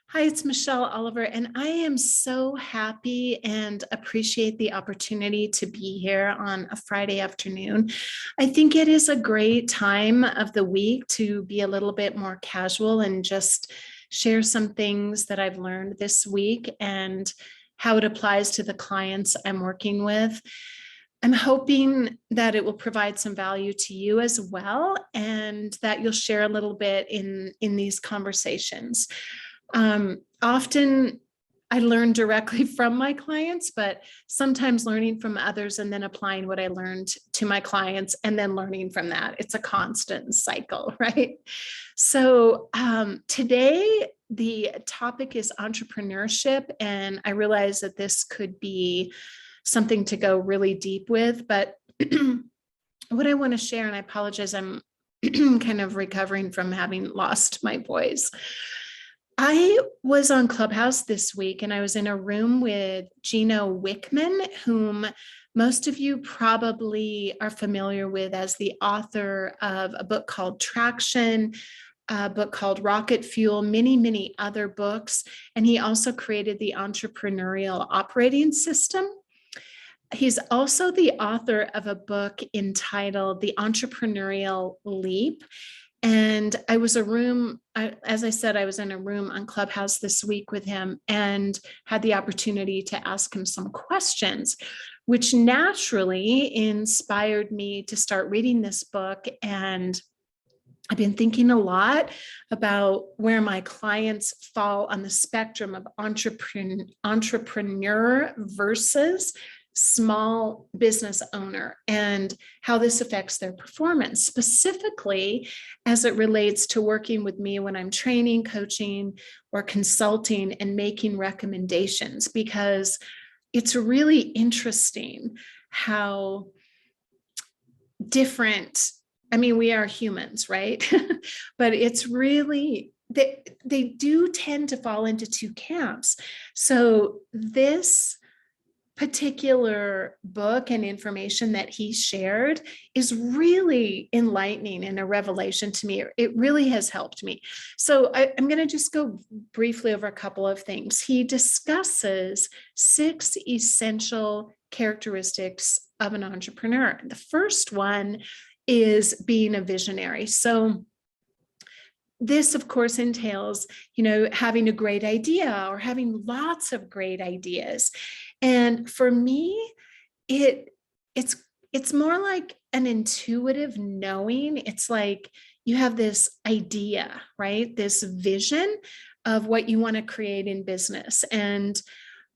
Hi, it's Michelle Oliver, and I am so happy and appreciate the opportunity to be here on a Friday afternoon. I think it is a great time of the week to be a little bit more casual and just share some things that I've learned this week and how it applies to the clients I'm working with. I'm hoping that it will provide some value to you as well, and that you'll share a little bit in these conversations. Often I learn directly from my clients, but sometimes learning from others and then applying what I learned to my clients and then learning from that. It's a constant cycle, right? So today the topic is entrepreneurship, and I realize that this could be something to go really deep with, but what I want to share, and I apologize, I'm kind of recovering from having lost my voice. I was on Clubhouse this week and I was in a room with Gino Wickman, whom most of you probably are familiar with as the author of a book called Traction, a book called Rocket Fuel, many other books. And he also created the Entrepreneurial Operating System. He's also the author of a book entitled The Entrepreneurial Leap. And I was as I said, I was in a room on Clubhouse this week with him and had the opportunity to ask him some questions, which naturally inspired me to start reading this book. And I've been thinking a lot about where my clients fall on the spectrum of entrepreneur versus small business owner, and how this affects their performance, specifically as it relates to working with me when I'm training, coaching, or consulting and making recommendations, because it's really interesting how different, I mean, we are humans, right? But it's really, they do tend to fall into two camps. So this particular book and information that he shared is really enlightening and a revelation to me. It really has helped me. So I'm going to just go briefly over a couple of things. He discusses 6 essential characteristics of an entrepreneur. The first one is being a visionary. So this, of course, entails, having a great idea or having lots of great ideas. And for me, it's more like an intuitive knowing. It's like you have this idea, right? This vision of what you want to create in business. And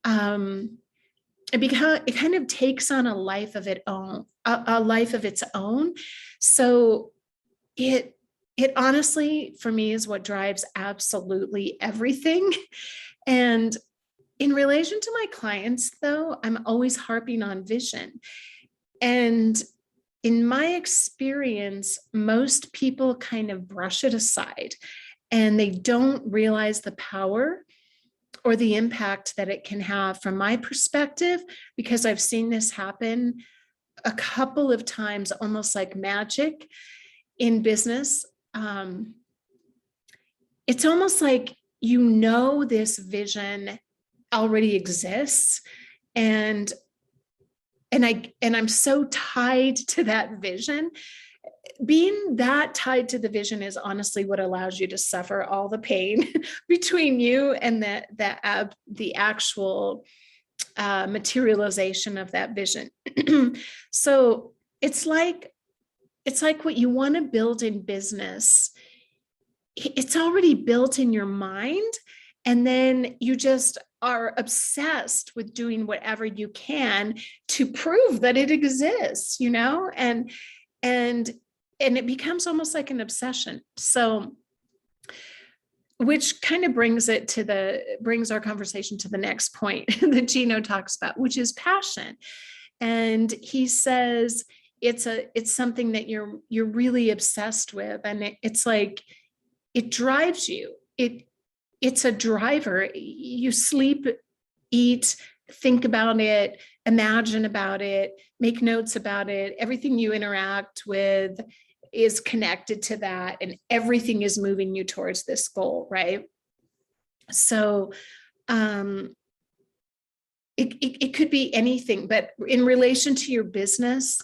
it kind of takes on a life of its own. So it honestly, for me, is what drives absolutely everything. And in relation to my clients, though, I'm always harping on vision. And in my experience, most people kind of brush it aside and they don't realize the power or the impact that it can have from my perspective, because I've seen this happen a couple of times, almost like magic in business. It's almost like, this vision already exists, and I'm so tied to that vision. Being that tied to the vision is honestly what allows you to suffer all the pain between you and the actual materialization of that vision. So it's like what you want to build in business, it's already built in your mind, and then you just are obsessed with doing whatever you can to prove that it exists, and it becomes almost like an obsession. So, which kind of brings our conversation to the next point that Gino talks about, which is passion. And he says it's something that you're really obsessed with, and it's like it drives you. It's a driver. You sleep, eat, think about it, imagine about it, make notes about it. Everything you interact with is connected to that, and everything is moving you towards this goal, right? So it could be anything, but in relation to your business,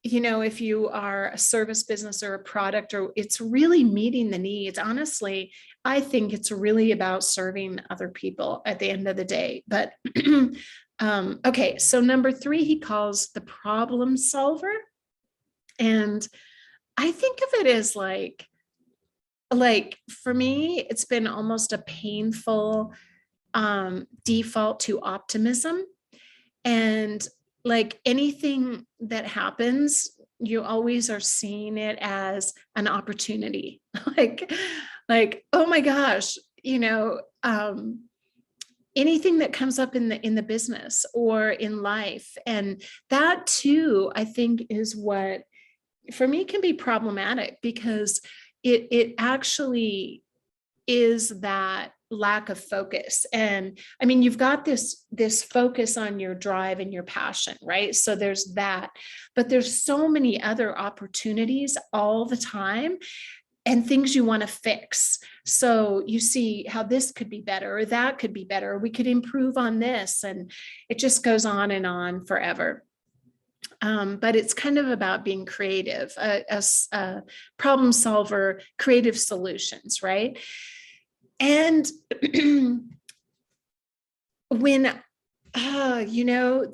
if you are a service business or a product, or it's really meeting the needs. Honestly, I think it's really about serving other people at the end of the day. But okay, so number 3, he calls the problem solver. And I think of it as like for me, it's been almost a painful default to optimism. And like anything that happens, you always are seeing it as an opportunity. like, oh my gosh, anything that comes up in the business or in life. And that too, I think, is what for me can be problematic, because it actually is that lack of focus. And I mean, you've got this focus on your drive and your passion, right? So there's that, but there's so many other opportunities all the time and things you want to fix. So you see how this could be better, or that could be better, or we could improve on this, and it just goes on and on forever. But it's kind of about being creative, a problem solver, creative solutions, right? And when,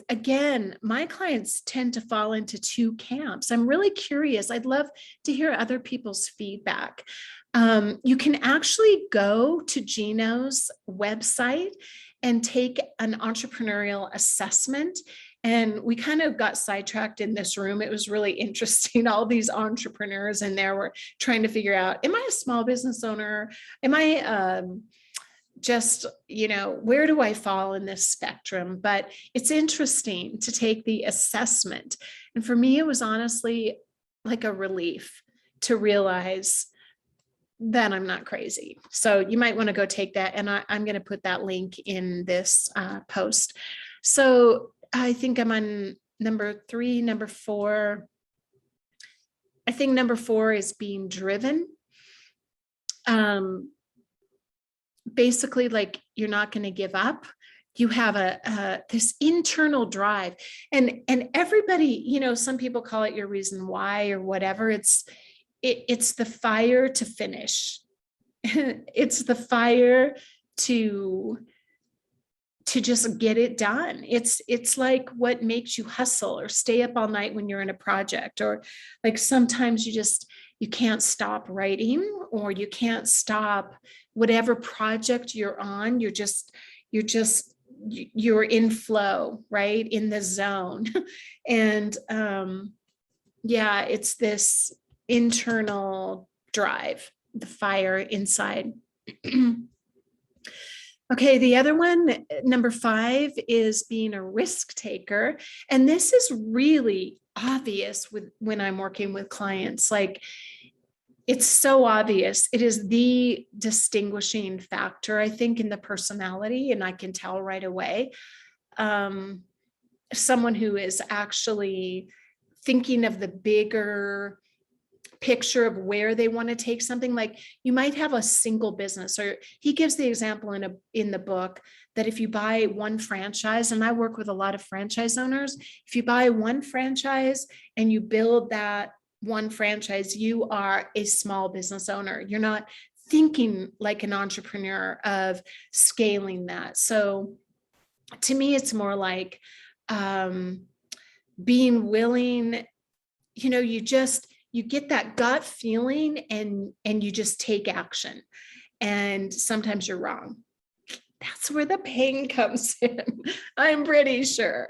again, my clients tend to fall into 2 camps. I'm really curious. I'd love to hear other people's feedback. You can actually go to Gino's website and take an entrepreneurial assessment. And we kind of got sidetracked in this room. It was really interesting. All these entrepreneurs in there were trying to figure out, am I a small business owner? Am I just, where do I fall in this spectrum? But it's interesting to take the assessment. And for me, it was honestly like a relief to realize that I'm not crazy. So you might want to go take that. And I'm going to put that link in this post. So I think I'm on number 3, number 4. I think number 4 is being driven. Basically, like, you're not going to give up. You have this internal drive, and everybody, some people call it your reason why or whatever. It's the fire to finish. It's the fire to just get it done. It's like what makes you hustle or stay up all night when you're in a project, or like sometimes you can't stop writing, or you can't stop whatever project you're on. You're in flow, right? In the zone. And yeah, it's this internal drive, the fire inside. Okay, the other one, number 5, is being a risk taker. And this is really obvious when I'm working with clients. Like, it's so obvious. It is the distinguishing factor, I think, in the personality, and I can tell right away. Someone who is actually thinking of the bigger picture of where they want to take something. Like, you might have a single business, or he gives the example in the book that if you buy one franchise, and I work with a lot of franchise owners, if you buy one franchise and you build that one franchise, you are a small business owner. You're not thinking like an entrepreneur of scaling that. So to me, it's more like being willing, you get that gut feeling, and you just take action. And sometimes you're wrong. That's where the pain comes in. I'm pretty sure.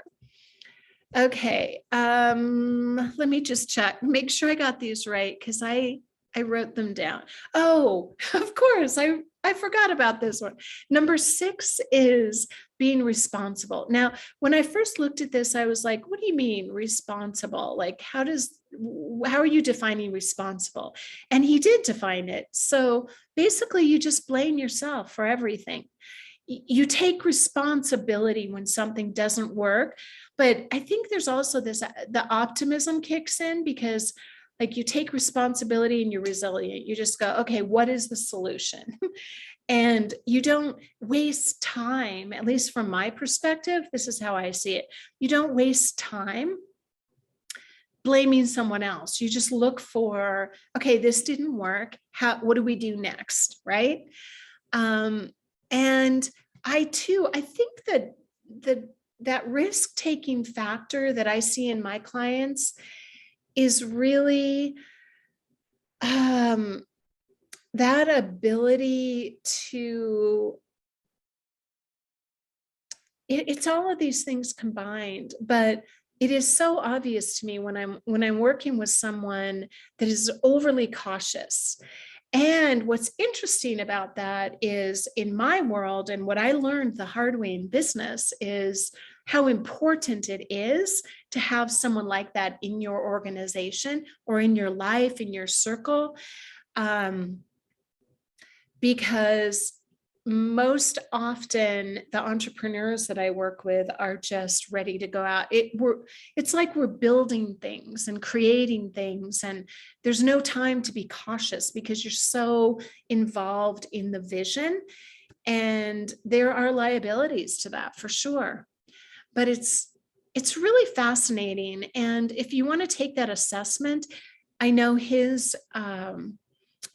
Okay. Let me just check, make sure I got these right, because I wrote them down. Oh, of course. I forgot about this one. Number 6 is being responsible. Now, when I first looked at this, I was like, what do you mean responsible? Like, how are you defining responsible? And he did define it. So basically, you just blame yourself for everything. You take responsibility when something doesn't work. But I think there's also the optimism kicks in, because like, you take responsibility and you're resilient. You just go, okay, what is the solution? And you don't waste time, at least from my perspective, this is how I see it. You don't waste time blaming someone else. You just look for, okay, this didn't work. What do we do next? Right. And I think that that risk-taking factor that I see in my clients is really that ability to, it's all of these things combined, but it is so obvious to me when I'm working with someone that is overly cautious. And what's interesting about that is, in my world, and what I learned the hard way in business, is how important it is to have someone like that in your organization or in your life, in your circle. Because most often the entrepreneurs that I work with are just ready to go out. It's like we're building things and creating things, and there's no time to be cautious because you're so involved in the vision. And there are liabilities to that for sure. But it's really fascinating. And if you want to take that assessment, I know his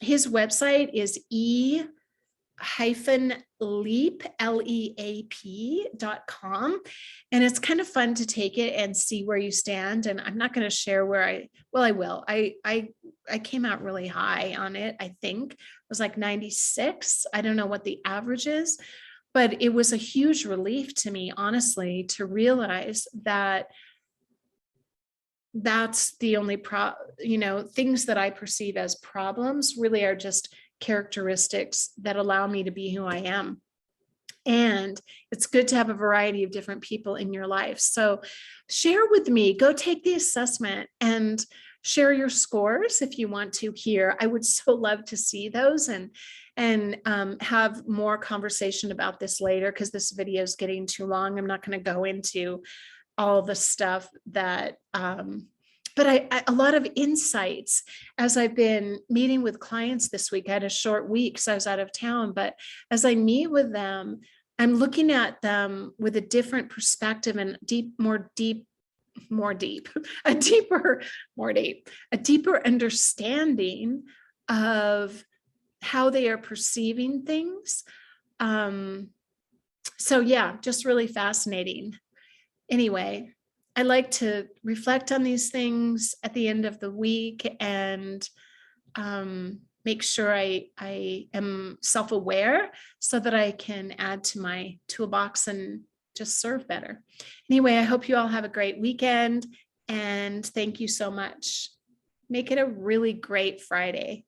website is leap.com. And it's kind of fun to take it and see where you stand. And I'm not going to share where I will. I came out really high on it. I think it was like 96. I don't know what the average is, but it was a huge relief to me, honestly, to realize that that's the only things that I perceive as problems really are just characteristics that allow me to be who I am. And it's good to have a variety of different people in your life. So share with me, go take the assessment and share your scores if you want to here. I would so love to see those and have more conversation about this later, because this video is getting too long. I'm not going to go into all the stuff that, but a lot of insights as I've been meeting with clients this week. I had a short week, so I was out of town, but as I meet with them, I'm looking at them with a different perspective and a deeper understanding of how they are perceiving things. So yeah, just really fascinating. Anyway, I like to reflect on these things at the end of the week and make sure I am self-aware so that I can add to my toolbox and just serve better. Anyway, I hope you all have a great weekend, and thank you so much. Make it a really great Friday.